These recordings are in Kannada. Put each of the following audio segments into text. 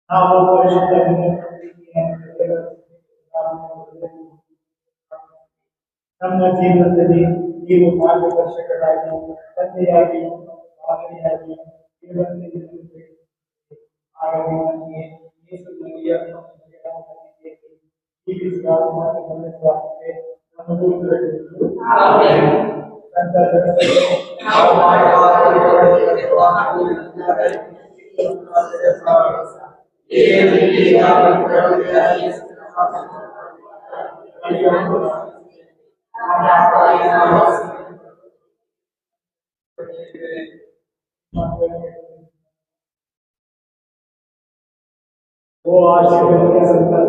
ನಾವು ಪರಿಶುದ್ಧ ನಮ್ಮ ಜೀವನದಲ್ಲಿ ನೀವು ಮಾರ್ಗದರ್ಶಕರಾಗಿ ತಂದೆಯಾಗಿ ಮಾದರಿಯಾಗಿ ಹಾಗಾಗಿ ನನಗೆ ಯೇಸುವಿಗೆ वो आशीर्वाद के संतान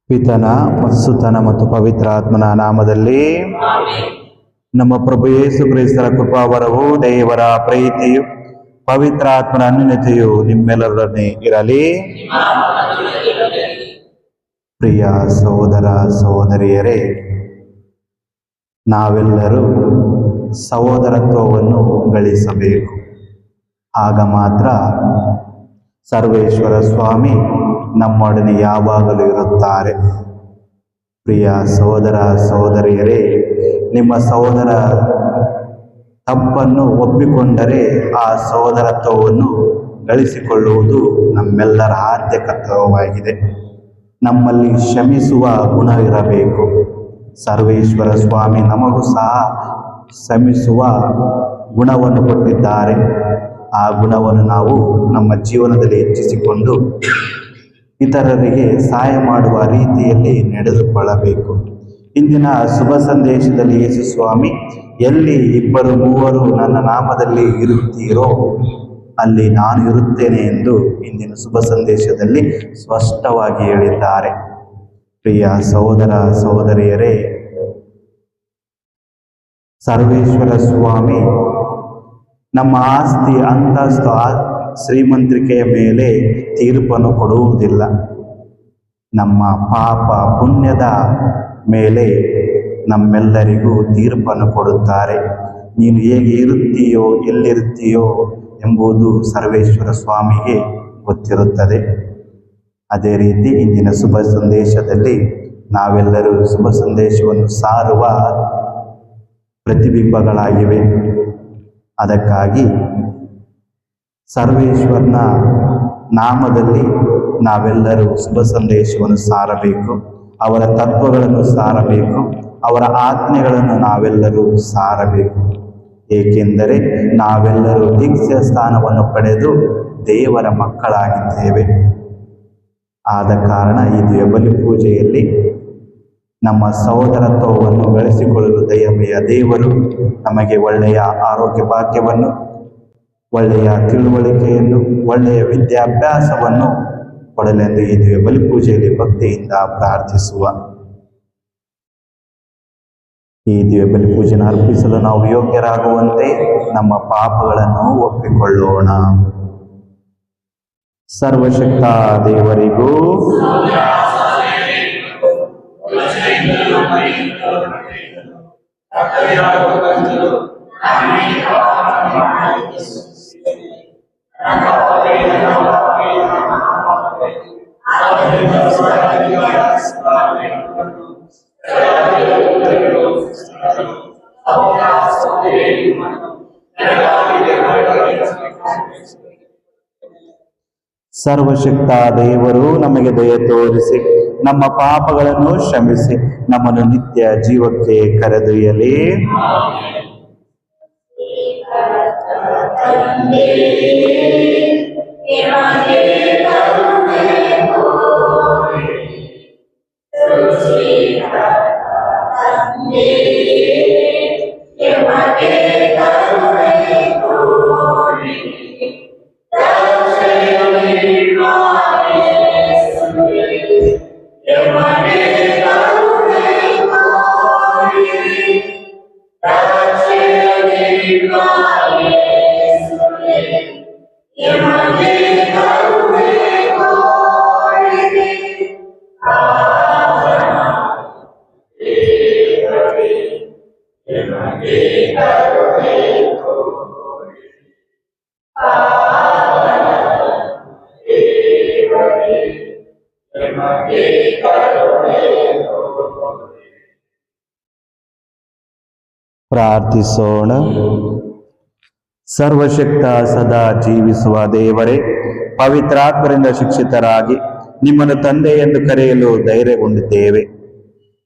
ಪಿತನ ಸುತನ ಮತ್ತು ಪವಿತ್ರ ಆತ್ಮನ ನಾಮದಲ್ಲಿ ನಮ್ಮ ಪ್ರಭು ಯೇಸು ಕ್ರಿಸ್ತರ ಕೃಪಾವರವು ದೇವರ ಪ್ರೀತಿಯು ಪವಿತ್ರ ಆತ್ಮನ ಅನ್ಯತೆಯು ನಿಮ್ಮೆಲ್ಲರೊಡನೆ ಇರಲಿ. ಪ್ರಿಯ ಸಹೋದರ ಸಹೋದರಿಯರೇ, ನಾವೆಲ್ಲರೂ ಸಹೋದರತ್ವವನ್ನು ಗಳಿಸಬೇಕು. ಆಗ ಮಾತ್ರ ಸರ್ವೇಶ್ವರ ಸ್ವಾಮಿ ನಮ್ಮೊಡನೆ ಯಾವಾಗಲೂ ಇರುತ್ತಾರೆ. ಪ್ರಿಯ ಸಹೋದರ ಸಹೋದರಿಯರೇ, ನಿಮ್ಮ ಸಹೋದರ ತಪ್ಪನ್ನು ಒಪ್ಪಿಕೊಂಡರೆ ಆ ಸಹೋದರತ್ವವನ್ನು ಗಳಿಸಿಕೊಳ್ಳುವುದು ನಮ್ಮೆಲ್ಲರ ಆದ್ಯ ಕರ್ತವ್ಯವಾಗಿದೆ. ನಮ್ಮಲ್ಲಿ ಕ್ಷಮಿಸುವ ಗುಣ ಇರಬೇಕು. ಸರ್ವೇಶ್ವರ ಸ್ವಾಮಿ ನಮಗೂ ಸಹ ಕ್ಷಮಿಸುವ ಗುಣವನ್ನು ಕೊಟ್ಟಿದ್ದಾರೆ. ಆ ಗುಣವನ್ನು ನಾವು ನಮ್ಮ ಜೀವನದಲ್ಲಿ ಹೆಚ್ಚಿಸಿಕೊಂಡು ಇತರರಿಗೆ ಸಹಾಯ ಮಾಡುವ ರೀತಿಯಲ್ಲಿ ನಡೆದುಕೊಳ್ಳಬೇಕು. ಇಂದಿನ ಶುಭ ಸಂದೇಶದಲ್ಲಿ ಯೇಸು ಸ್ವಾಮಿ, ಎಲ್ಲಿ ಇಬ್ಬರು ಮೂವರು ನನ್ನ ನಾಮದಲ್ಲಿ ಇರುತ್ತೀರೋ ಅಲ್ಲಿ ನಾನು ಇರುತ್ತೇನೆ ಎಂದು ಇಂದಿನ ಶುಭ ಸಂದೇಶದಲ್ಲಿ ಸ್ಪಷ್ಟವಾಗಿ ಹೇಳಿದ್ದಾರೆ. ಪ್ರಿಯ ಸಹೋದರ ಸಹೋದರಿಯರೇ, ಸರ್ವೇಶ್ವರ ಸ್ವಾಮಿ ನಮ್ಮ ಆಸ್ತಿ ಅಂತಸ್ತು ಶ್ರೀಮಂತಿಕೆಯ ಮೇಲೆ ತೀರ್ಪನ್ನು ಕೊಡುವುದಿಲ್ಲ. ನಮ್ಮ ಪಾಪ ಪುಣ್ಯದ ಮೇಲೆ ನಮ್ಮೆಲ್ಲರಿಗೂ ತೀರ್ಪನ್ನು ಕೊಡುತ್ತಾರೆ. ನೀನು ಹೇಗೆ ಇರುತ್ತೀಯೋ, ಎಲ್ಲಿರುತ್ತೀಯೋ ಎಂಬುದು ಸರ್ವೇಶ್ವರ ಸ್ವಾಮಿಗೆ ಗೊತ್ತಿರುತ್ತದೆ. ಅದೇ ರೀತಿ ಇಂದಿನ ಶುಭ ಸಂದೇಶದಲ್ಲಿ ನಾವೆಲ್ಲರೂ ಶುಭ ಸಂದೇಶವನ್ನು ಸಾರುವ ಪ್ರತಿಬಿಂಬಗಳಾಗಿವೆ. ಅದಕ್ಕಾಗಿ ಸರ್ವೇಶ್ವರನ ನಾಮದಲ್ಲಿ ನಾವೆಲ್ಲರೂ ಶುಭ ಸಂದೇಶವನ್ನು ಸಾರಬೇಕು. ಅವರ ತತ್ವಗಳನ್ನು ಸಾರಬೇಕು. ಅವರ ಆಜ್ಞೆಗಳನ್ನು ನಾವೆಲ್ಲರೂ ಸಾರಬೇಕು. ಏಕೆಂದರೆ ನಾವೆಲ್ಲರೂ ದೀಕ್ಷಾ ಸ್ಥಾನವನ್ನು ಪಡೆದು ದೇವರ ಮಕ್ಕಳಾಗಿದ್ದೇವೆ. ಆದ ಕಾರಣ ಈ ಬಲಿ ಪೂಜೆಯಲ್ಲಿ ನಮ್ಮ ಸಹೋದರತ್ವವನ್ನು ಗಳಿಸಿಕೊಳ್ಳಲು ದಯಮೆಯ ದೇವರು ನಮಗೆ ಒಳ್ಳೆಯ ಆರೋಗ್ಯ ಭಾಗ್ಯವನ್ನು, ಒಳ್ಳೆಯ ತಿಳುವಳಿಕೆಯನ್ನು, ಒಳ್ಳೆಯ ವಿದ್ಯಾಭ್ಯಾಸವನ್ನು ಕೊಡಲೆಂದು ಈ ಬಲಿ ಪೂಜೆಯಲ್ಲಿ ಭಕ್ತಿಯಿಂದ ಪ್ರಾರ್ಥಿಸುವ. ಈ ಬಲಿ ಪೂಜೆಯನ್ನು ಅರ್ಪಿಸಲು ನಾವು ಯೋಗ್ಯರಾಗುವಂತೆ ನಮ್ಮ ಪಾಪಗಳನ್ನು ಒಪ್ಪಿಕೊಳ್ಳೋಣ. ಸರ್ವಶಕ್ತ ದೇವರಿಗೂ ಸರ್ವಶಕ್ತ ದೇವರು ನಮಗೆ ದಯೆ ತೋರಿಸಿ ನಮ್ಮ ಪಾಪಗಳನ್ನು ಕ್ಷಮಿಸಿ ನಮ್ಮನ್ನು ನಿತ್ಯ ಜೀವಕ್ಕೆ ಕರೆದೊಯ್ಯಲಿ. ಪ್ರಾರ್ಥಿಸೋಣ. ಸರ್ವಶಕ್ತ ಸದಾ ಜೀವಿಸುವ ದೇವರೇ, ಪವಿತ್ರಾತ್ಮರಿಂದ ಶಿಕ್ಷಿತರಾಗಿ ನಿಮ್ಮನ್ನು ತಂದೆ ಎಂದು ಕರೆಯಲು ಧೈರ್ಯಗೊಂಡಿದ್ದೇವೆ.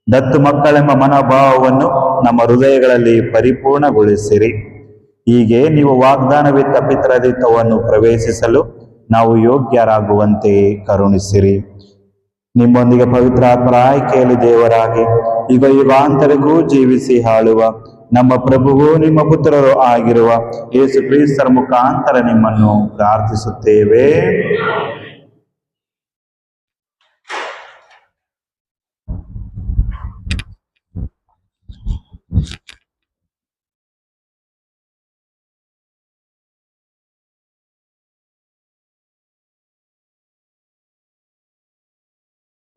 ದತ್ತು ಮಕ್ಕಳೆಂಬ ಮನೋಭಾವವನ್ನು ನಮ್ಮ ಹೃದಯಗಳಲ್ಲಿ ಪರಿಪೂರ್ಣಗೊಳಿಸಿರಿ. ಹೀಗೆ ನೀವು ವಾಗ್ದಾನವಿತ್ತ ಪಿತೃತ್ವವನ್ನು ಪ್ರವೇಶಿಸಲು ನಾವು ಯೋಗ್ಯರಾಗುವಂತೆ ಕರುಣಿಸಿರಿ. ನಿಮ್ಮೊಂದಿಗೆ ಪವಿತ್ರಾತ್ಮರ ಆಯ್ಕೆಯಲ್ಲಿ ದೇವರಾಗಿ ಯುಗ ಯುಗಾಂತರಿಗೂ ಜೀವಿಸಿ ಆಳುವ ನಮ್ಮ ಪ್ರಭುವು ನಿಮ್ಮ ಪುತ್ರರು ಆಗಿರುವ ಯೇಸು ಕ್ರಿಸ್ತರ ಮುಖಾಂತರ ನಿಮ್ಮನ್ನು ಪ್ರಾರ್ಥಿಸುತ್ತೇವೆ.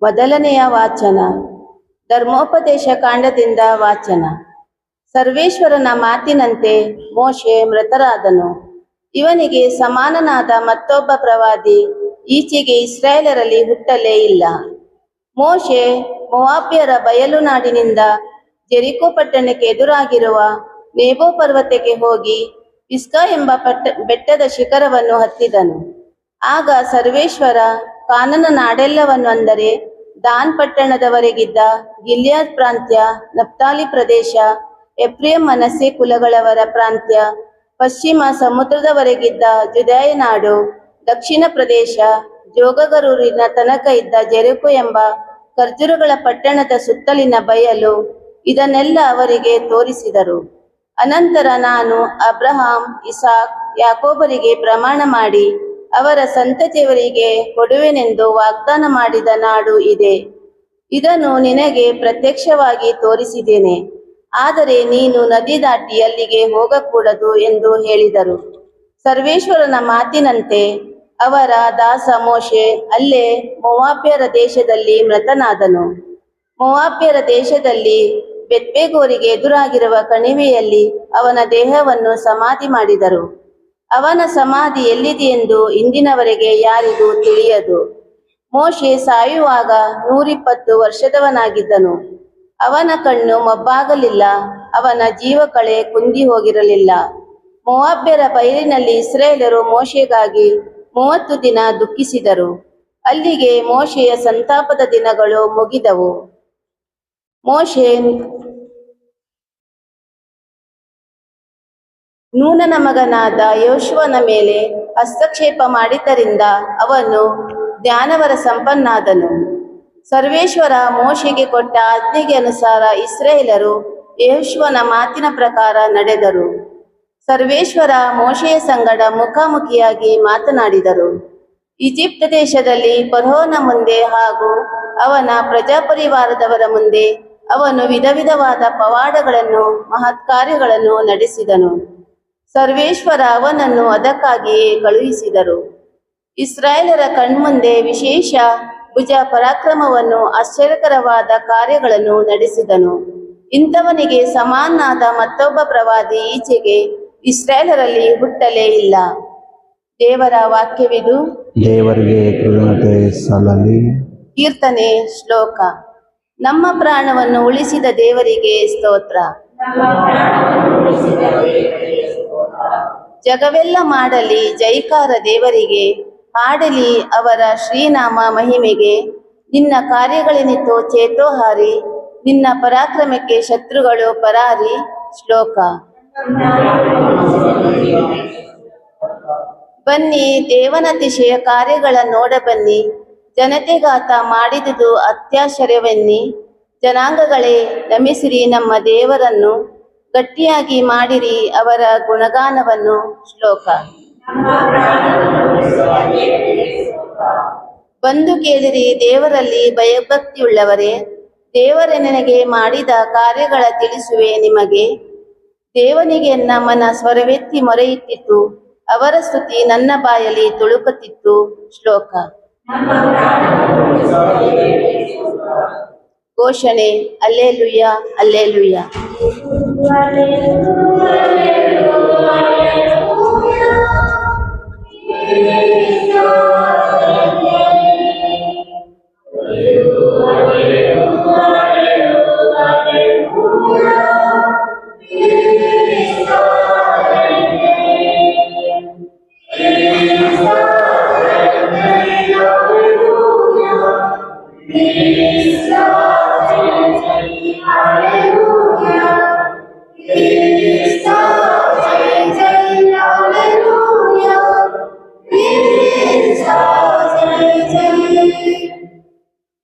ಮೊದಲನೆಯ ವಾಚನ. ಧರ್ಮೋಪದೇಶ ಕಾಂಡದಿಂದ ವಾಚನ. ಸರ್ವೇಶ್ವರನ ಮಾತಿನಂತೆ ಮೋಶೆ ಮೃತರಾದನು. ಇವನಿಗೆ ಸಮಾನನಾದ ಮತ್ತೊಬ್ಬ ಪ್ರವಾದಿ ಈಚೆಗೆ ಇಸ್ರಾಯೇಲರಲ್ಲಿ ಹುಟ್ಟಲೇ ಇಲ್ಲ. ಮೋಶೆ ಮೋವಾಬ್ಯರ ಬಯಲು ನಾಡಿನಿಂದ ಜೆರಿಕೋ ಪಟ್ಟಣಕ್ಕೆ ಎದುರಾಗಿರುವ ನೇಬೋ ಪರ್ವತಕ್ಕೆ ಹೋಗಿ ಪಿಸ್ಗಾ ಎಂಬ ಬೆಟ್ಟದ ಶಿಖರವನ್ನು ಹತ್ತಿದನು. ಆಗ ಸರ್ವೇಶ್ವರ ಕಾನನ ನಾಡೆಲ್ಲವನ್ನು, ಅಂದರೆ ದಾನ್ ಪಟ್ಟಣದವರೆಗಿದ್ದ ಗಿಲ್ಯಾದ್ ಪ್ರಾಂತ್ಯ, ನಫ್ತಾಲಿ ಪ್ರದೇಶ, ಎಫ್ರೇಮ್ ಮನಸ್ಸೆ ಕುಲಗಳವರ ಪ್ರಾಂತ್ಯ, ಪಶ್ಚಿಮ ಸಮುದ್ರದವರೆಗಿದ್ದ ಜುದಾಯ ನಾಡು, ದಕ್ಷಿಣ ಪ್ರದೇಶ, ಜೋಗಗರೂರಿನ ತನಕ ಇದ್ದ ಜೆರಿಕೋ ಎಂಬ ಖರ್ಜೂರಗಳ ಪಟ್ಟಣದ ಸುತ್ತಲಿನ ಬಯಲು, ಇದನ್ನೆಲ್ಲ ಅವರಿಗೆ ತೋರಿಸಿದರು. ಅನಂತರ ನಾನು ಅಬ್ರಹಾಂ, ಇಸಾಕ್, ಯಾಕೋಬರಿಗೆ ಪ್ರಮಾಣ ಮಾಡಿ ಅವರ ಸಂತತಿಯವರಿಗೆ ಕೊಡುವೆನೆಂದು ವಾಗ್ದಾನ ಮಾಡಿದ ನಾಡು ಇದೆ. ಇದನ್ನು ನಿನಗೆ ಪ್ರತ್ಯಕ್ಷವಾಗಿ ತೋರಿಸಿದ್ದೇನೆ, ಆದರೆ ನೀನು ನದಿ ದಾಟಿ ಅಲ್ಲಿಗೆ ಹೋಗಕೂಡದು ಎಂದು ಹೇಳಿದರು. ಸರ್ವೇಶ್ವರನ ಮಾತಿನಂತೆ ಅವರ ದಾಸ ಮೋಶೆ ಅಲ್ಲೇ ಮೋವಾಬ್ಯರ ದೇಶದಲ್ಲಿ ಮೃತನಾದನು. ಮೋವಾಬ್ಯರ ದೇಶದಲ್ಲಿ ಬೆತ್ಪೆಗೋರಿಗೆ ಎದುರಾಗಿರುವ ಕಣಿವೆಯಲ್ಲಿ ಅವನ ದೇಹವನ್ನು ಸಮಾಧಿ ಮಾಡಿದರು. ಅವನ ಸಮಾಧಿ ಎಲ್ಲಿದೆಯೆಂದು ಇಂದಿನವರೆಗೆ ಯಾರಿಗೂ ತಿಳಿಯದು. ಮೋಶೆ ಸಾಯುವಾಗ 120 ವರ್ಷದವನಾಗಿದ್ದನು. ಅವನ ಕಣ್ಣು ಮೊಬ್ಬಾಗಲಿಲ್ಲ, ಅವನ ಜೀವಕಳೆ ಕುಂದಿ ಹೋಗಿರಲಿಲ್ಲ. ಮೋವಾಬ್ಯರ ಬಯಲಿನಲ್ಲಿ ಇಸ್ರಾಯೇಲರು ಮೋಶೆಗಾಗಿ 30 ದಿನ ದುಃಖಿಸಿದರು. ಅಲ್ಲಿಗೆ ಮೋಶೆಯ ಸಂತಾಪದ ದಿನಗಳು ಮುಗಿದವು. ಮೋಶೆ ನೂನನ ಮಗನಾದ ಯೋಶುವನ ಮೇಲೆ ಹಸ್ತಕ್ಷೇಪ ಮಾಡಿದ್ದರಿಂದ ಅವನು ಜ್ಞಾನವರ ಸಂಪನ್ನಾದನು. ಸರ್ವೇಶ್ವರ ಮೋಶೆಗೆ ಕೊಟ್ಟ ಆಜ್ಞೆಗೆ ಅನುಸಾರ ಇಸ್ರಾಯೇಲರು ಯೆಹೋಶುವನ ಮಾತಿನ ಪ್ರಕಾರ ನಡೆದರು. ಸರ್ವೇಶ್ವರ ಮೋಶೆಯ ಸಂಗಡ ಮುಖಾಮುಖಿಯಾಗಿ ಮಾತನಾಡಿದರು. ಈಜಿಪ್ಟ್ ದೇಶದಲ್ಲಿ ಫರೋಹನ ಮುಂದೆ ಹಾಗೂ ಅವನ ಪ್ರಜಾಪರಿವಾರದವರ ಮುಂದೆ ಅವನು ವಿಧ ವಿಧವಾದ ಪವಾಡಗಳನ್ನು, ಮಹತ್ಕಾರ್ಯಗಳನ್ನು ನಡೆಸಿದನು. ಸರ್ವೇಶ್ವರ ಅವನನ್ನು ಅದಕ್ಕಾಗಿಯೇ ಕಳುಹಿಸಿದರು. ಇಸ್ರಾಯೇಲರ ಕಣ್ಮುಂದೆ ವಿಶೇಷ ಭುಜ ಪರಾಕ್ರಮವನ್ನು, ಆಶ್ಚರ್ಯಕರವಾದ ಕಾರ್ಯಗಳನ್ನು ನಡೆಸಿದನು. ಇಂಥವನಿಗೆ ಸಮಾನಾದ ಮತ್ತೊಬ್ಬ ಪ್ರವಾದಿ ಈಚೆಗೆ ಇಸ್ರಾಯೇಲರಲ್ಲಿ ಹುಟ್ಟಲೇ ಇಲ್ಲ. ದೇವರ ವಾಕ್ಯವಿದು. ದೇವರಿಗೆ ಕೃತಜ್ಞತೆ ಸಲ್ಲಲಿ. ಕೀರ್ತನೆ ಶ್ಲೋಕ. ನಮ್ಮ ಪ್ರಾಣವನ್ನು ಉಳಿಸಿದ ದೇವರಿಗೆ ಸ್ತೋತ್ರ. ಜಗವೆಲ್ಲ ಮಾಡಲಿ ಜೈಕಾರ ದೇವರಿಗೆ, ಹಾಡಲಿ ಅವರ ಶ್ರೀನಾಮ ಮಹಿಮೆಗೆ. ನಿನ್ನ ಕಾರ್ಯಗಳೇನಿತು ಚೇತೋಹಾರಿ, ನಿನ್ನ ಪರಾಕ್ರಮಕ್ಕೆ ಶತ್ರುಗಳು ಪರಾರಿ. ಶ್ಲೋಕ. ಬನ್ನಿ ದೇವನತಿಶಯ ಕಾರ್ಯಗಳ ನೋಡ ಬನ್ನಿ, ಜನತೆಗಾತ ಮಾಡಿದುದು ಅತ್ಯಾಶ್ಚರ್ಯವೆನ್ನಿ. ಜನಾಂಗಗಳೇ ನಮಿಸಿರಿ ನಮ್ಮ ದೇವರನ್ನು, ಗಟ್ಟಿಯಾಗಿ ಮಾಡಿರಿ ಅವರ ಗುಣಗಾನವನ್ನು. ಶ್ಲೋಕ. ಬಂದು ಕೇಳಿರಿ ದೇವರಲ್ಲಿ ಭಯಭಕ್ತಿಯುಳ್ಳವರೇ, ದೇವರ ನನಗೆ ಮಾಡಿದ ಕಾರ್ಯಗಳ ತಿಳಿಸುವೆ ನಿಮಗೆ. ದೇವನಿಗೆ ನನ್ನ ಮನ ಸ್ವರವೆತ್ತಿ ಮೊರೆಯಿಟ್ಟಿತು, ಅವರ ಸ್ತುತಿ ನನ್ನ ಬಾಯಲ್ಲಿ ತುಳುಕುತ್ತಿತ್ತು. ಶ್ಲೋಕ. ಘೋಷಣೆ. ಅಲ್ಲೇಲುಯ್ಯ, ಅಲ್ಲೇಲುಯ್ಯ.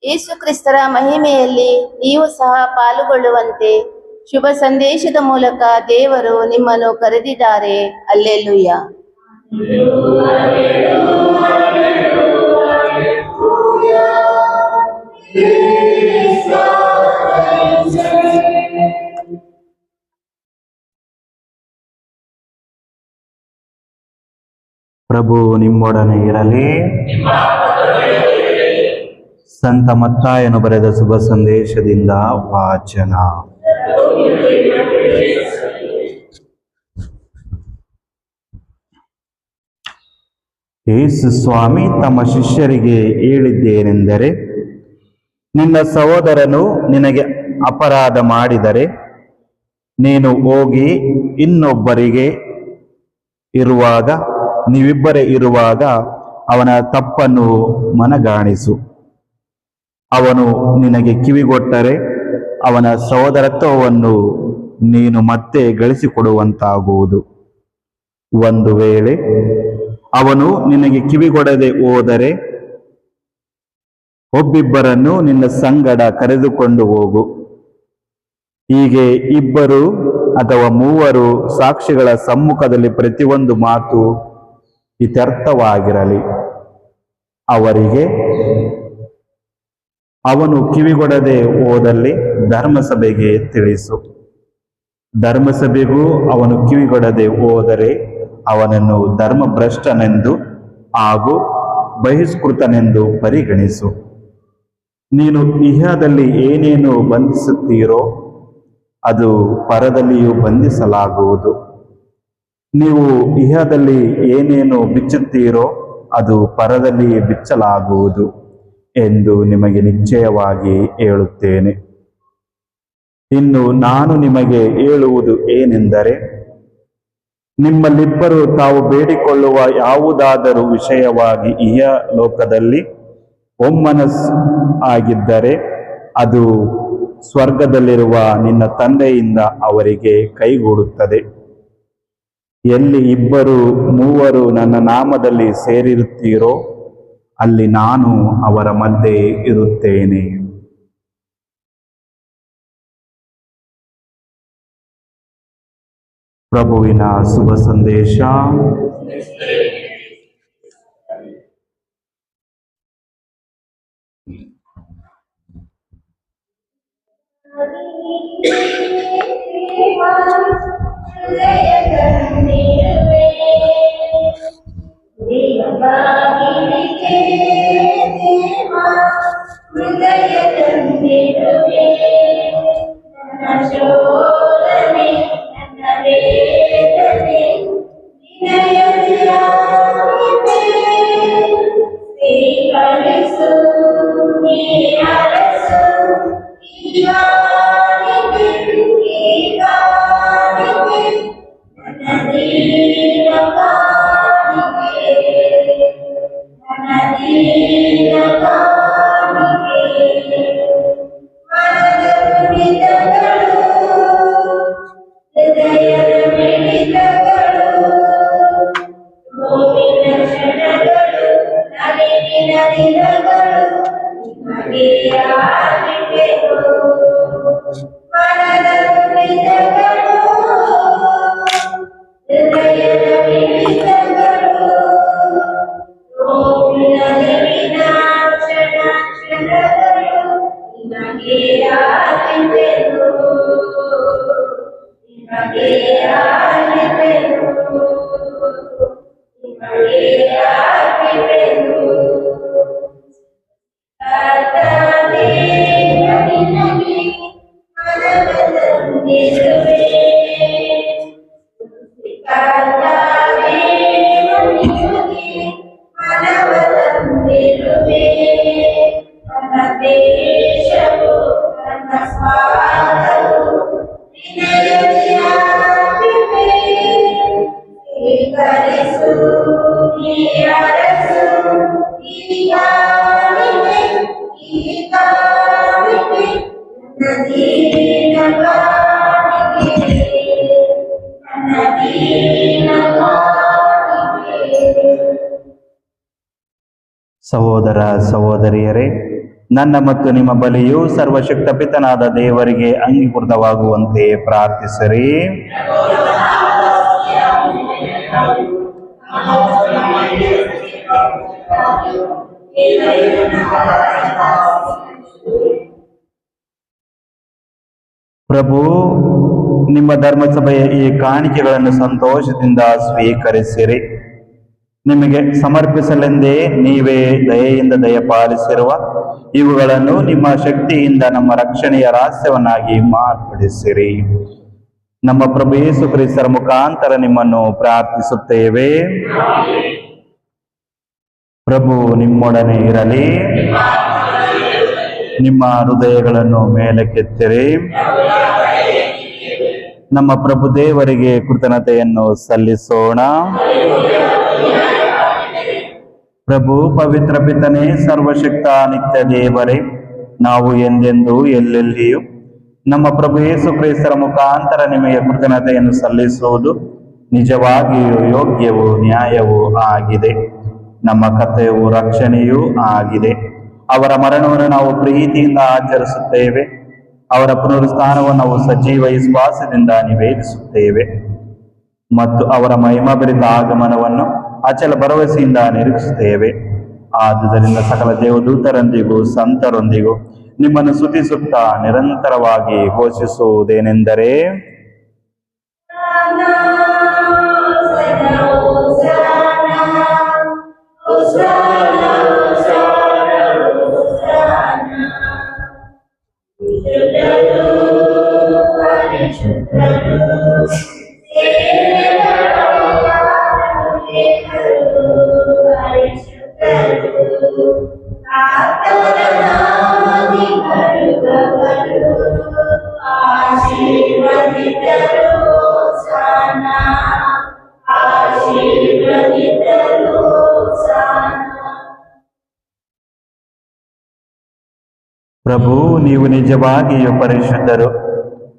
ಯೇಸು ಕ್ರಿಸ್ತರ ಮಹಿಮೆಯಲ್ಲಿ ನೀವು ಸಹ ಪಾಲುಗೊಳ್ಳುವಂತೆ ಶುಭ ಸಂದೇಶದ ಮೂಲಕ ದೇವರು ನಿಮ್ಮನ್ನು ಕರೆದಿದ್ದಾರೆ. ಅಲ್ಲೇಲುಯ್ಯ. ಪ್ರಭು ನಿಮ್ಮೊಡನೆ ಇರಲಿ. ಸಂತ ಮತ್ತಾಯನು ಬರೆದ ಶುಭ ಸಂದೇಶದಿಂದ ವಾಚನ. ಯೇಸು ಸ್ವಾಮಿ ತಮ್ಮ ಶಿಷ್ಯರಿಗೆ ಹೇಳಿದ್ದೇನೆಂದರೆ, ನಿನ್ನ ಸಹೋದರನು ನಿನಗೆ ಅಪರಾಧ ಮಾಡಿದರೆ ನೀನು ಹೋಗಿ ನೀವಿಬ್ಬರೇ ಇರುವಾಗ ಅವನ ತಪ್ಪನ್ನು ಮನಗಾಣಿಸು. ಅವನು ನಿನಗೆ ಕಿವಿಗೊಟ್ಟರೆ ಅವನ ಸಹೋದರತ್ವವನ್ನು ನೀನು ಮತ್ತೆ ಗಳಿಸಿಕೊಡುವಂತಾಗುವುದು. ಒಂದು ವೇಳೆ ಅವನು ನಿನಗೆ ಕಿವಿಗೊಡದೆ ಹೋದರೆ ಒಬ್ಬಿಬ್ಬರನ್ನು ನಿನ್ನ ಸಂಗಡ ಕರೆದುಕೊಂಡು ಹೋಗು. ಹೀಗೆ 2 ಅಥವಾ 3 ಸಾಕ್ಷಿಗಳ ಸಮ್ಮುಖದಲ್ಲಿ ಪ್ರತಿಯೊಂದು ಮಾತು ಇತ್ಯರ್ಥವಾಗಿರಲಿ. ಅವರಿಗೆ ಅವನು ಕಿವಿಗೊಡದೆ ಹೋದಲ್ಲಿ ಧರ್ಮಸಭೆಗೆ ತಿಳಿಸು. ಧರ್ಮಸಭೆಗೂ ಅವನು ಕಿವಿಗೊಡದೆ ಹೋದರೆ ಅವನನ್ನು ಧರ್ಮಭ್ರಷ್ಟನೆಂದು ಹಾಗೂ ಬಹಿಷ್ಕೃತನೆಂದು ಪರಿಗಣಿಸು. ನೀನು ಇಹದಲ್ಲಿ ಏನೇನು ಬಂಧಿಸುತ್ತೀರೋ ಅದು ಪರದಲ್ಲಿಯೂ ಬಂಧಿಸಲಾಗುವುದು. ನೀವು ಇಹದಲ್ಲಿ ಏನೇನು ಬಿಚ್ಚುತ್ತೀರೋ ಅದು ಪರದಲ್ಲಿ ಬಿಚ್ಚಲಾಗುವುದು ಎಂದು ನಿಮಗೆ ನಿಶ್ಚಯವಾಗಿ ಹೇಳುತ್ತೇನೆ. ಇನ್ನು ನಾನು ನಿಮಗೆ ಹೇಳುವುದು ಏನೆಂದರೆ, ನಿಮ್ಮಲ್ಲಿಬ್ಬರು ತಾವು ಬೇಡಿಕೊಳ್ಳುವ ಯಾವುದಾದರೂ ವಿಷಯವಾಗಿ ಲೋಕದಲ್ಲಿ ಒಮ್ಮನಸ್ಸು ಆಗಿದ್ದರೆ ಅದು ಸ್ವರ್ಗದಲ್ಲಿರುವ ನಿನ್ನ ತಂದೆಯಿಂದ ಅವರಿಗೆ ಕೈಗೂಡುತ್ತದೆ. ಎಲ್ಲಿ 2-3 ನನ್ನ ನಾಮದಲ್ಲಿ ಸೇರಿರುತ್ತೀರೋ ಅಲ್ಲಿ ನಾನು ಅವರ ಮಧ್ಯೆ ಇರುತ್ತೇನೆ. ಪ್ರಭುವಿನ ಶುಭ ಸಂದೇಶ. Amen. ಸಹೋದರ ಸಹೋದರಿಯರೇ, ನನ್ನ ಮತ್ತು ನಿಮ್ಮ ಬಲಿಯು ಸರ್ವಶಕ್ತ ಪಿತನಾದ ದೇವರಿಗೆ ಅಂಗೀಕೃತವಾಗುವಂತೆ ಪ್ರಾರ್ಥಿಸಿರಿ. ಪ್ರಭು, ನಿಮ್ಮ ಧರ್ಮಸಭೆಯ ಈ ಕಾಣಿಕೆಗಳನ್ನು ಸಂತೋಷದಿಂದ ಸ್ವೀಕರಿಸಿರಿ. ನಿಮಗೆ ಸಮರ್ಪಿಸಲೆಂದೇ ನೀವೇ ದಯೆಯಿಂದ ದಯಪಾಲಿಸಿರುವ ಇವುಗಳನ್ನು ನಿಮ್ಮ ಶಕ್ತಿಯಿಂದ ನಮ್ಮ ರಕ್ಷಣೆಯ ರಹಸ್ಯವನ್ನಾಗಿ ಮಾರ್ಪಡಿಸಿರಿ. ನಮ್ಮ ಪ್ರಭು ಯೇಸು ಕ್ರಿಸ್ತರ ಮುಖಾಂತರ ನಿಮ್ಮನ್ನು ಪ್ರಾರ್ಥಿಸುತ್ತೇವೆ. ಪ್ರಭು ನಿಮ್ಮೊಡನೆ ಇರಲಿ. ನಿಮ್ಮ ಹೃದಯಗಳನ್ನು ಮೇಲಕ್ಕೆತ್ತಿರಿ. ನಮ್ಮ ಪ್ರಭು ದೇವರಿಗೆ ಕೃತಜ್ಞತೆಯನ್ನು ಸಲ್ಲಿಸೋಣ. ಪ್ರಭು ಪವಿತ್ರ ಪಿತನೇ, ಸರ್ವಶಕ್ತ ನಿತ್ಯ ದೇವರೇ, ನಾವು ಎಂದೆಂದೂ ಎಲ್ಲೆಲ್ಲಿಯೂ ನಮ್ಮ ಪ್ರಭು ಯೇಸು ಕ್ರಿಸ್ತರ ಮುಖಾಂತರ ನಿಮಗೆ ಕೃತಜ್ಞತೆಯನ್ನು ಸಲ್ಲಿಸುವುದು ನಿಜವಾಗಿಯೂ ಯೋಗ್ಯವೂ ನ್ಯಾಯವೂ ಆಗಿದೆ. ನಮ್ಮ ಕರ್ತವ್ಯವೂ ರಕ್ಷಣೆಯೂ ಆಗಿದೆ. ಅವರ ಮರಣವನ್ನು ನಾವು ಪ್ರೀತಿಯಿಂದ ಆಚರಿಸುತ್ತೇವೆ. ಅವರ ಪುನರುತ್ಥಾನವನ್ನು ನಾವು ಸಜೀವ ವಿಶ್ವಾಸದಿಂದ ನಿವೇದಿಸುತ್ತೇವೆ ಮತ್ತು ಅವರ ಮಹಿಮಾಭರಿತ ಆಗಮನವನ್ನು ಅಚಲ ಭರವಸೆಯಿಂದ ನಿರೀಕ್ಷಿಸುತ್ತೇವೆ. ಆದುದರಿಂದ ಸಕಲ ದೇವದೂತರೊಂದಿಗೂ ಸಂತರೊಂದಿಗೂ ನಿಮ್ಮನ್ನು ಸ್ತುತಿಸುತ್ತಾ ನಿರಂತರವಾಗಿ ಘೋಷಿಸುವುದೇನೆಂದರೆ, ಪ್ರಭು, ನೀವು ನಿಜವಾಗಿಯೂ ಪರಿಶುದ್ಧರು.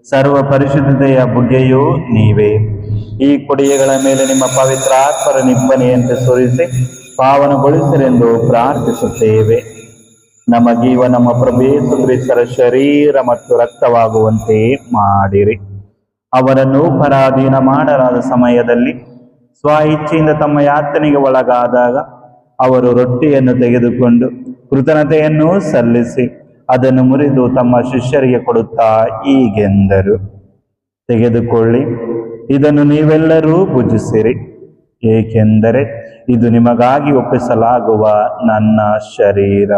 ಸರ್ವ ಪರಿಶುದ್ಧತೆಯ ಬುಗ್ಗೆಯೂ ನೀವೇ. ಈ ಕೊಡಿಗೆಗಳ ಮೇಲೆ ನಿಮ್ಮ ಪವಿತ್ರ ಆತ್ಮರ ನಿಬ್ಬನೆಯಂತೆ ಸುರಿಸಿ ಪಾವನಗೊಳಿಸಿರೆಂದು ಪ್ರಾರ್ಥಿಸುತ್ತೇವೆ. ನಮಗೀವ ನಮ್ಮ ಪ್ರಭು ಯೇಸು ಕ್ರಿಸ್ತರ ಶರೀರ ಮತ್ತು ರಕ್ತವಾಗುವಂತೆ ಮಾಡಿರಿ. ಅವರನ್ನು ಪರಾಧೀನ ಮಾಡಲಾದ ಸಮಯದಲ್ಲಿ ಸ್ವ ಇಚ್ಛೆಯಿಂದ ತಮ್ಮ ಯಾತನೆಗೆ ಒಳಗಾದಾಗ ಅವರು ರೊಟ್ಟಿಯನ್ನು ತೆಗೆದುಕೊಂಡು ಕೃತಜ್ಞತೆಯನ್ನು ಸಲ್ಲಿಸಿ ಅದನ್ನು ಮುರಿದು ತಮ್ಮ ಶಿಷ್ಯರಿಗೆ ಕೊಡುತ್ತಾ ಹೀಗೆಂದರು, ತೆಗೆದುಕೊಳ್ಳಿ, ಇದನ್ನು ನೀವೆಲ್ಲರೂ ಭುಜಿಸಿರಿ, ಏಕೆಂದರೆ ಇದು ನಿಮಗಾಗಿ ಒಪ್ಪಿಸಲಾಗುವ ನನ್ನ ಶರೀರ.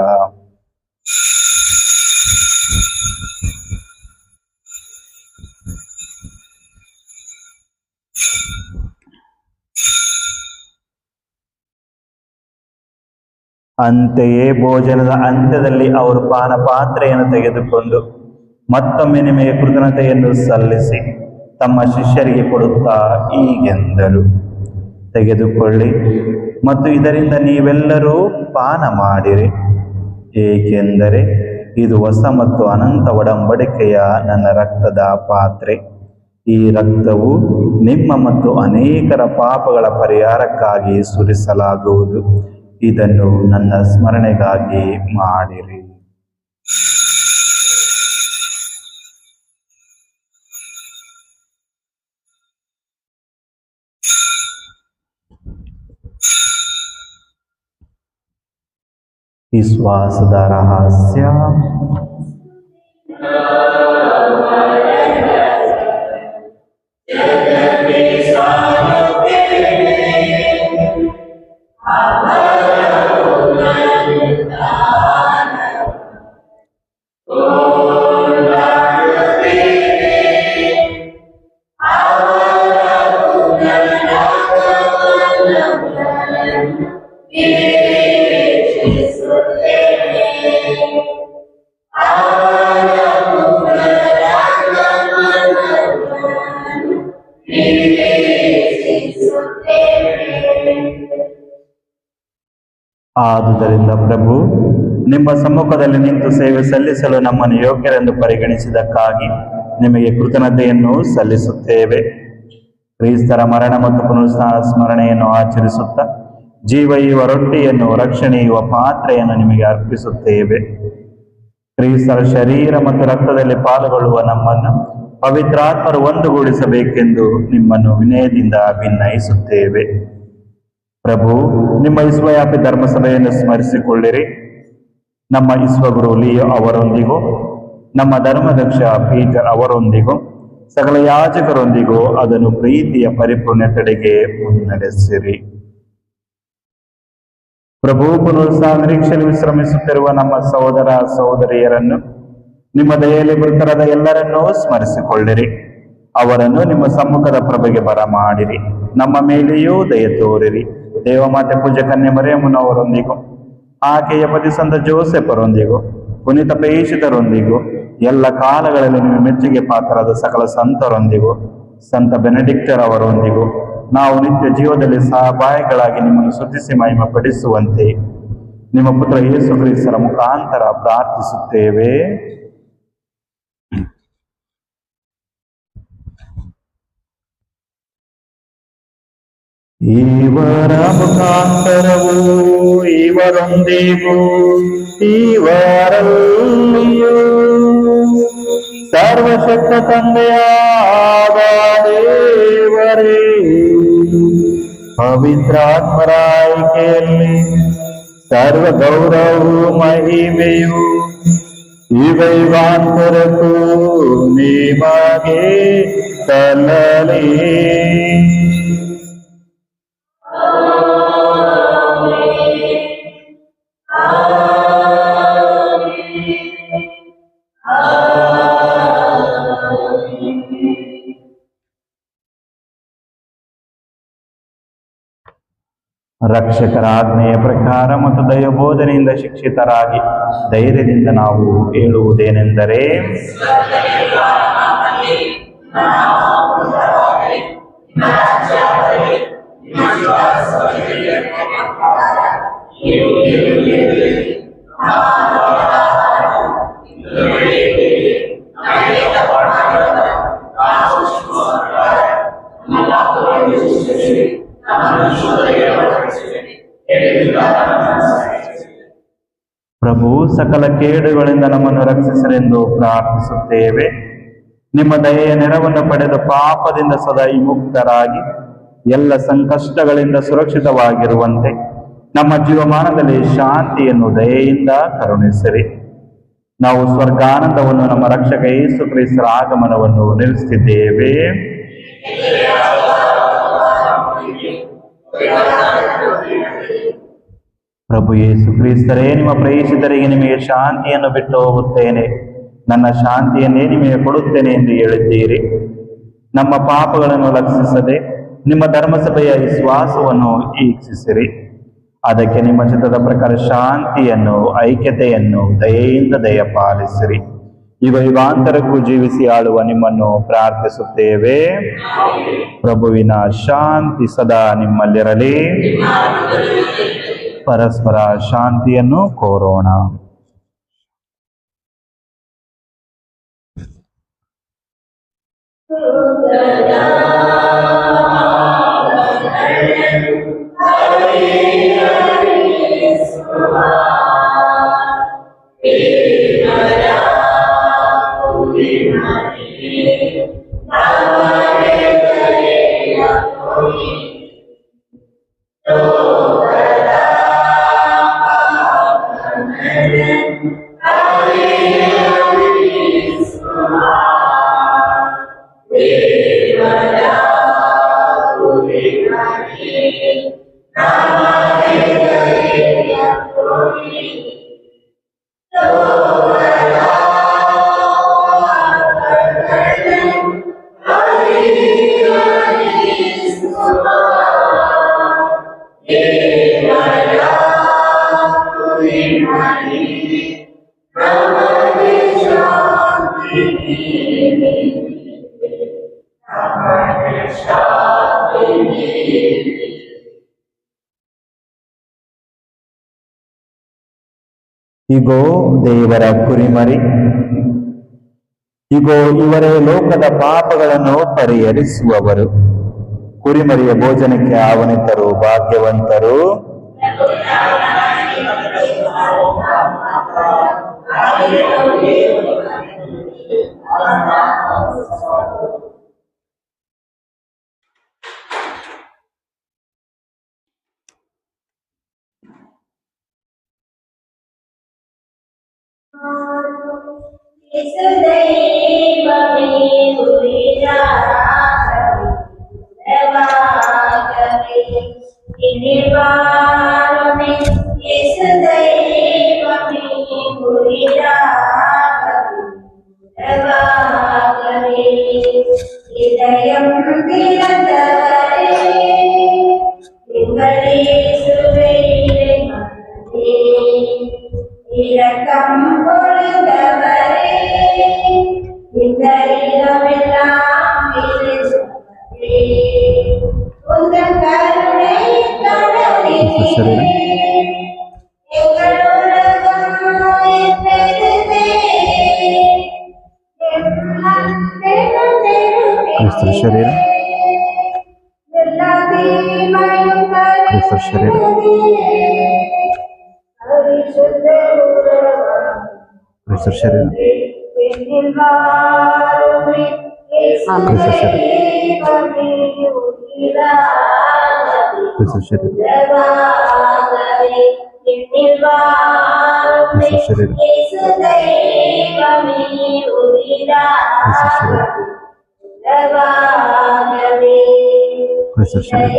ಅಂತೆಯೇ ಭೋಜನದ ಅಂತ್ಯದಲ್ಲಿ ಅವರು ಪಾನಪಾತ್ರೆಯನ್ನು ತೆಗೆದುಕೊಂಡು ಮತ್ತೊಮ್ಮೆ ನಿಮಗೆ ಕೃತಜ್ಞತೆಯನ್ನು ಸಲ್ಲಿಸಿ ತಮ್ಮ ಶಿಷ್ಯರಿಗೆ ಕೊಡುತ್ತಾ ಹೀಗೆಂದರು, ತೆಗೆದುಕೊಳ್ಳಿ ಮತ್ತು ಇದರಿಂದ ನೀವೆಲ್ಲರೂ ಪಾನ ಮಾಡಿರಿ, ಏಕೆಂದರೆ ಇದು ಹೊಸ ಮತ್ತು ಅನಂತ ಒಡಂಬಡಿಕೆಯ ನನ್ನ ರಕ್ತದ ಪಾತ್ರೆ. ಈ ರಕ್ತವು ನಿಮ್ಮ ಮತ್ತು ಅನೇಕರ ಪಾಪಗಳ ಪರಿಹಾರಕ್ಕಾಗಿ ಸುರಿಸಲಾಗುವುದು. ಇದನ್ನು ನನ್ನ ಸ್ಮರಣೆಗಾಗಿ ಮಾಡಿರಿ. ವಿಶ್ವಾಸದ ರಹಸ್ಯ. ಆದುದರಿಂದ ಪ್ರಭು, ನಿಮ್ಮ ಸಮ್ಮುಖದಲ್ಲಿ ನಿಂತು ಸೇವೆ ಸಲ್ಲಿಸಲು ನಮ್ಮನ್ನು ಯೋಗ್ಯರೆಂದು ಪರಿಗಣಿಸಿದ್ದಕ್ಕಾಗಿ ನಿಮಗೆ ಕೃತಜ್ಞತೆಯನ್ನು ಸಲ್ಲಿಸುತ್ತೇವೆ. ಕ್ರಿಸ್ತರ ಮರಣ ಮತ್ತು ಪುನರುತ್ಥಾನ ಸ್ಮರಣೆಯನ್ನು ಆಚರಿಸುತ್ತಾ ಜೀವ ಇರುವ ರೊಟ್ಟಿಯನ್ನು, ರಕ್ಷಣೆ ಇರುವ ಪಾತ್ರೆಯನ್ನು ನಿಮಗೆ ಅರ್ಪಿಸುತ್ತೇವೆ. ಕ್ರಿಸ್ತರ ಶರೀರ ಮತ್ತು ರಕ್ತದಲ್ಲಿ ಪಾಲ್ಗೊಳ್ಳುವ ನಮ್ಮನ್ನು ಪವಿತ್ರಾತ್ಮರು ಒಂದುಗೂಡಿಸಬೇಕೆಂದು ನಿಮ್ಮನ್ನು ವಿನಯದಿಂದ ಭಿನ್ನಯಿಸುತ್ತೇವೆ. ಪ್ರಭು, ನಿಮ್ಮ ವಿಶ್ವವ್ಯಾಪಿ ಧರ್ಮಸಭೆಯನ್ನು ಸ್ಮರಿಸಿಕೊಳ್ಳಿರಿ. ನಮ್ಮ ವಿಶ್ವಗುರು ಲಿಯೋ ಅವರೊಂದಿಗೂ, ನಮ್ಮ ಧರ್ಮದಕ್ಷ ಪೀಟರ್ ಅವರೊಂದಿಗೂ, ಸಕಲ ಯಾಜಕರೊಂದಿಗೂ ಅದನ್ನು ಪ್ರೀತಿಯ ಪರಿಪೂರ್ಣತೆಡೆಗೆ ಮುನ್ನಡೆಸಿರಿ. ಪ್ರಭು, ಪುನರುತ್ಥಾನ ನಿರೀಕ್ಷೆಯಲ್ಲಿ ವಿಶ್ರಮಿಸುತ್ತಿರುವ ನಮ್ಮ ಸಹೋದರ ಸಹೋದರಿಯರನ್ನು, ನಿಮ್ಮ ದಯೆಯಲ್ಲಿ ಮೃತರಾದ ಎಲ್ಲರನ್ನೂ ಸ್ಮರಿಸಿಕೊಳ್ಳಿರಿ. ಅವರನ್ನು ನಿಮ್ಮ ಸಮ್ಮುಖದ ಪ್ರಭೆಗೆ ಬರಮಾಡಿರಿ. ನಮ್ಮ ಮೇಲೆಯೂ ದಯೆ ತೋರಿರಿ. ದೇವಮಾತೆ ಪೂಜ್ಯ ಕನ್ಯೆ ಮರಿಯಮ್ಮನವರೊಂದಿಗೂ, ಆಕೆಯ ಪತಿ ಸಂತ ಜೋಸೆಫರೊಂದಿಗೂ, ಪುನೀತ ಪ್ರೇಷಿತರೊಂದಿಗೂ, ಎಲ್ಲ ಕಾಲಗಳಲ್ಲಿ ನಿಮ್ಮ ಮೆಚ್ಚುಗೆ ಪಾತ್ರರಾದ ಸಕಲ ಸಂತರೊಂದಿಗೂ, ಸಂತ ಬೆನೆಡಿಕ್ಟರ್ ಅವರೊಂದಿಗೂ ನಾವು ನಿತ್ಯ ಜೀವದಲ್ಲಿ ಸಹಭಾಗಿಗಳಾಗಿ ನಿಮ್ಮನ್ನು ಸ್ತುತಿಸಿ ಮಹಿಮೆ ಪಡಿಸುವಂತೆ ನಿಮ್ಮ ಪುತ್ರ ಯೇಸು ಕ್ರಿಸ್ತರ ಮುಖಾಂತರ ಪ್ರಾರ್ಥಿಸುತ್ತೇವೆ. ಇವರ ಮುಖಾಂತರವೂ ಇವರೊಂದಿಗೂ ಇವರಲ್ಲಿಯೂ ಸರ್ವಶಕ್ತ ತಂದೆಯಾದ ದೇವರೇ, ಪವಿತ್ರಾತ್ಮರ ಆಯ್ಕೆಯಲ್ಲಿ ಸರ್ವ ಗೌರವವು ಮಹಿಮೆಯು ಯುಗಾಂತರಕ್ಕೂ ನಿಮಗೆ ಸಲ್ಲಲಿ. ರಕ್ಷಕರ ಆಜ್ಞೆಯ ಪ್ರಕಾರ ಮತ್ತು ದೈವಬೋಧನೆಯಿಂದ ಶಿಕ್ಷಿತರಾಗಿ ಧೈರ್ಯದಿಂದ ನಾವು ಹೇಳುವುದೇನೆಂದರೆ, ಪ್ರಭು, ಸಕಲ ಕೇಡುಗಳಿಂದ ನಮ್ಮನ್ನು ರಕ್ಷಿಸಲೆಂದು ಪ್ರಾರ್ಥಿಸುತ್ತೇವೆ. ನಿಮ್ಮ ದಯೆಯ ನೆರವನ್ನು ಪಡೆದು ಪಾಪದಿಂದ ಸದಾ ವಿಮುಕ್ತರಾಗಿ ಎಲ್ಲ ಸಂಕಷ್ಟಗಳಿಂದ ಸುರಕ್ಷಿತವಾಗಿರುವಂತೆ ನಮ್ಮ ಜೀವಮಾನದಲ್ಲಿ ಶಾಂತಿಯನ್ನು ದಯೆಯಿಂದ ಕರುಣಿಸಿರಿ. ನಾವು ಸ್ವರ್ಗಾನಂದವನ್ನು ನಮ್ಮ ರಕ್ಷಕ ಯೇಸು ಕ್ರಿಸ್ತರ ಆಗಮನವನ್ನು ನಿಲ್ಲಿಸುತ್ತಿದ್ದೇವೆ. ಪ್ರಭು ಯೇಸು ಕ್ರಿಸ್ತರೇ, ನಿಮ್ಮ ಪ್ರೇಷಿತರಿಗೆ ನಿಮಗೆ ಶಾಂತಿಯನ್ನು ಬಿಟ್ಟು ಹೋಗುತ್ತೇನೆ, ನನ್ನ ಶಾಂತಿಯನ್ನೇ ನಿಮಗೆ ಕೊಡುತ್ತೇನೆ ಎಂದು ಹೇಳಿದ್ದೀರಿ. ನಮ್ಮ ಪಾಪಗಳನ್ನು ಲಕ್ಷಿಸದೆ ನಿಮ್ಮ ಧರ್ಮಸಭೆಯ ವಿಶ್ವಾಸವನ್ನು ಈಕ್ಷಿಸಿರಿ. ಅದಕ್ಕೆ ನಿಮ್ಮ ಚಿತ್ತದ ಪ್ರಕಾರ ಶಾಂತಿಯನ್ನು, ಐಕ್ಯತೆಯನ್ನು ದಯೆಯಿಂದ ದಯಪಾಲಿಸಿರಿ. ಯುಗಾಂತರಕ್ಕೂ ಜೀವಿಸಿ ಆಳುವ ನಿಮ್ಮನ್ನು ಪ್ರಾರ್ಥಿಸುತ್ತೇವೆ. ಪ್ರಭುವಿನ ಶಾಂತಿ ಸದಾ ನಿಮ್ಮಲ್ಲಿರಲಿ. ಪರಸ್ಪರ ಶಾಂತಿಯನ್ನು ಕೋರೋಣ. ಇಗೋ ದೇವರ ಕುರಿಮರಿ, ಇಗೋ ಇವರೇ ಲೋಕದ ಪಾಪಗಳನ್ನು ಪರಿಹರಿಸುವವರು. ಕುರಿಮರಿಯ ಭೋಜನಕ್ಕೆ ಆಹ್ವಾನಿತರು ಭಾಗ್ಯವಂತರು. ಕ್ರಿಸ್ತರ ಶರೀರ, ಕ್ರಿಸ್ತರ ಶರೀರ, ಕ್ರಿಸ್ತರ ಶರೀರ, ಕ್ರಿಸ್ತರ ಶರೀರ, ಕ್ರಿಸ್ತರ ಶರೀರ,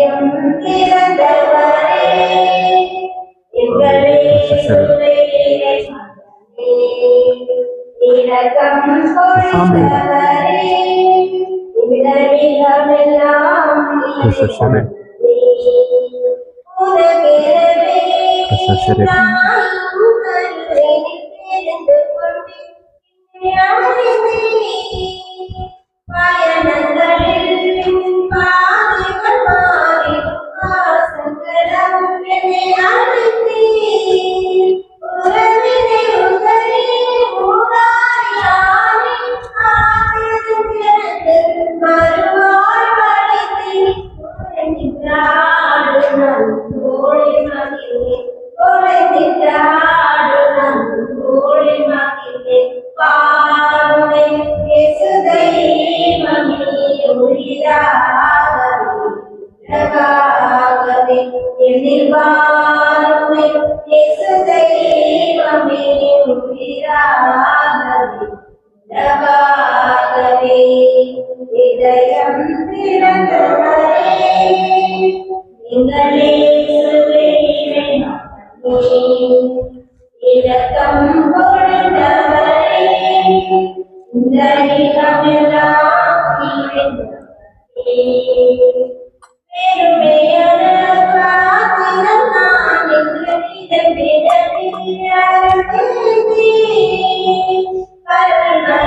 ಕ್ರಿಸ್ತರ ಶರೀರ, ಕ್ರಿಸ್ತರ ಶರೀರ, Karena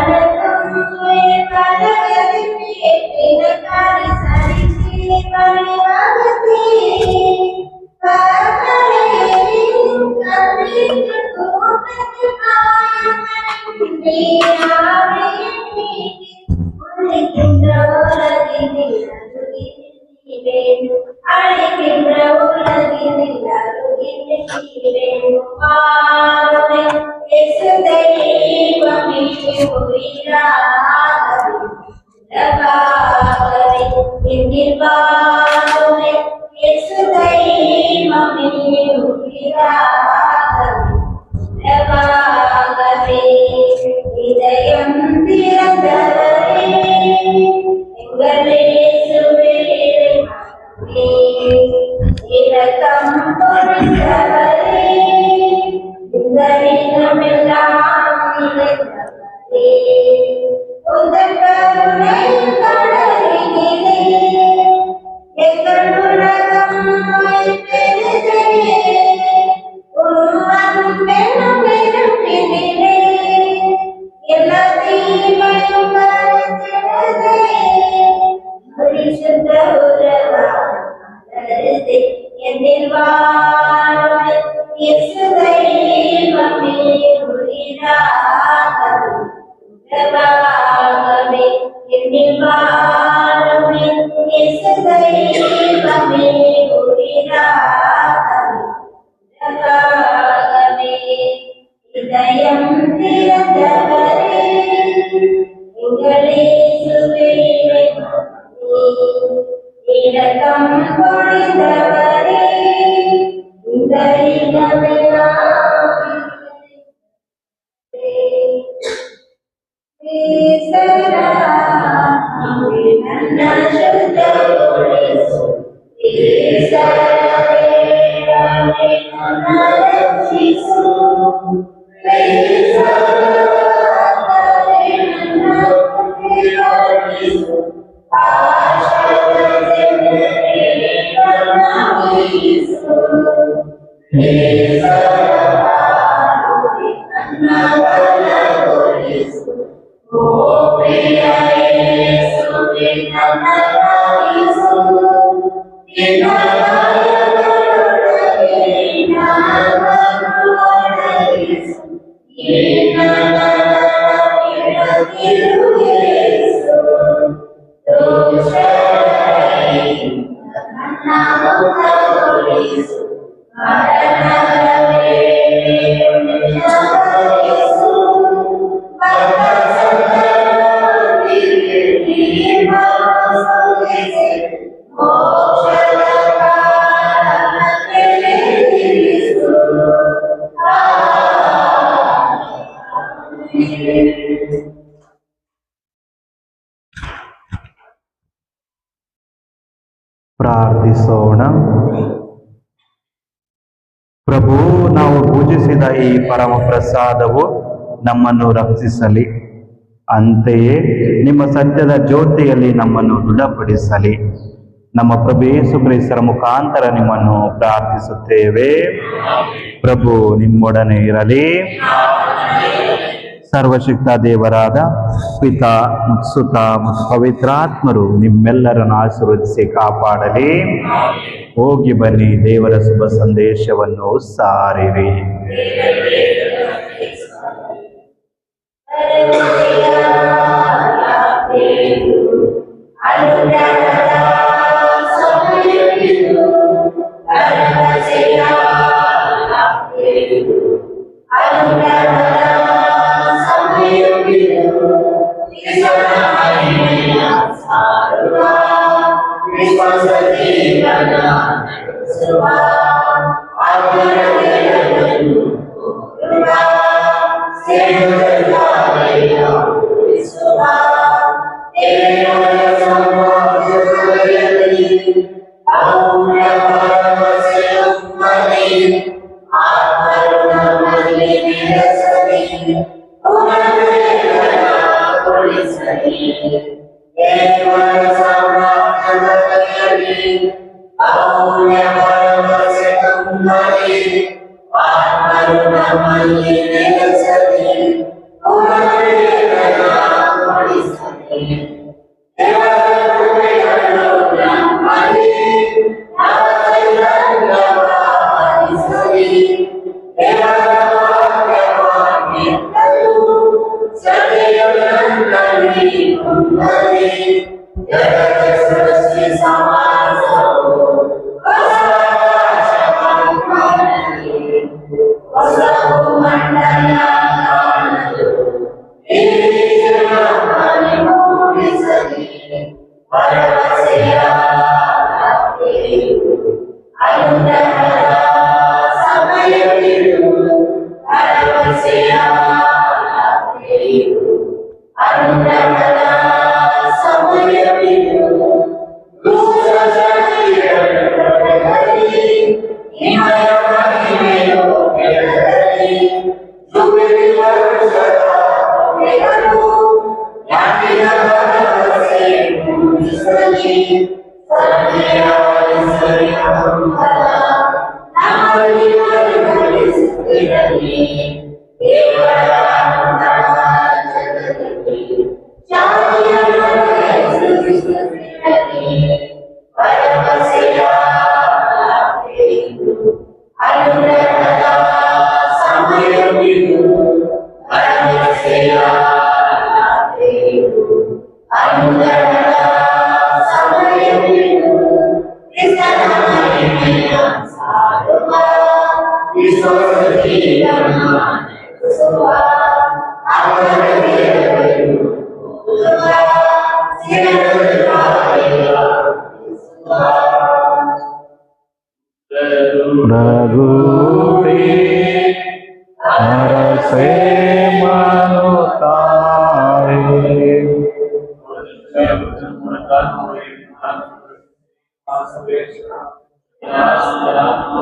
இதயம் திறந்தவரே எங்களே இரக்கம் பொழிந்தவரே இந்த இடமெல்லாம் நிறைந்தவரே உந்தன் கருணை கடலினிலே எங்கள் உலகம் பெருதே உருவம் பெரும் பெருப்பினிலே எல்லா தீமையும் மறைந்திடுதே பரிசுத்த உறவானது என்னில் வாழும் இயேசு தெய்வமே உயிராகவே என்னில் வாழும் இயேசு தெய்வமே உயிராகவே இதயம் திறந்தவரே எங்களே சுவேரே இரக்கம் பொழிந்தவரே இந்த இடமெல்லாம் ನನ್ನ ಶುದ್ಧ ಪ್ರಾರ್ಥಿಸೋಣ. ಪ್ರಭು, ನಾವು ಪೂಜಿಸಿದ ಈ ಪರಮ ಪ್ರಸಾದವು ನಮ್ಮನ್ನು ರಕ್ಷಿಸಲಿ, ಅಂತೆಯೇ ನಿಮ್ಮ ಸತ್ಯದ ಜ್ಯೋತಿಯಲ್ಲಿ ನಮ್ಮನ್ನು ದೃಢಪಡಿಸಲಿ. ನಮ್ಮ ಪ್ರಭು ಯೇಸು ಕ್ರಿಸ್ತರ ಮುಖಾಂತರ ನಿಮ್ಮನ್ನು ಪ್ರಾರ್ಥಿಸುತ್ತೇವೆ. ಪ್ರಭು ನಿಮ್ಮೊಡನೆ ಇರಲಿ. ಸರ್ವಶಕ್ತ ದೇವರಾದ ಪಿತಾ, ಸುತ ಮತ್ತು ಪವಿತ್ರಾತ್ಮರು ನಿಮ್ಮೆಲ್ಲರನ್ನು ಆಶೀರ್ವದಿಸಿ ಕಾಪಾಡಲಿ. ಹೋಗಿ ಬನ್ನಿ, ದೇವರ ಶುಭ ಸಂದೇಶವನ್ನು ಸಾರಿರಿ. Jagad Srishti Samasa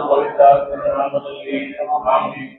ಪವಿತ್ರ ನಾಮದಲ್ಲಿ ಆಮೆನ್.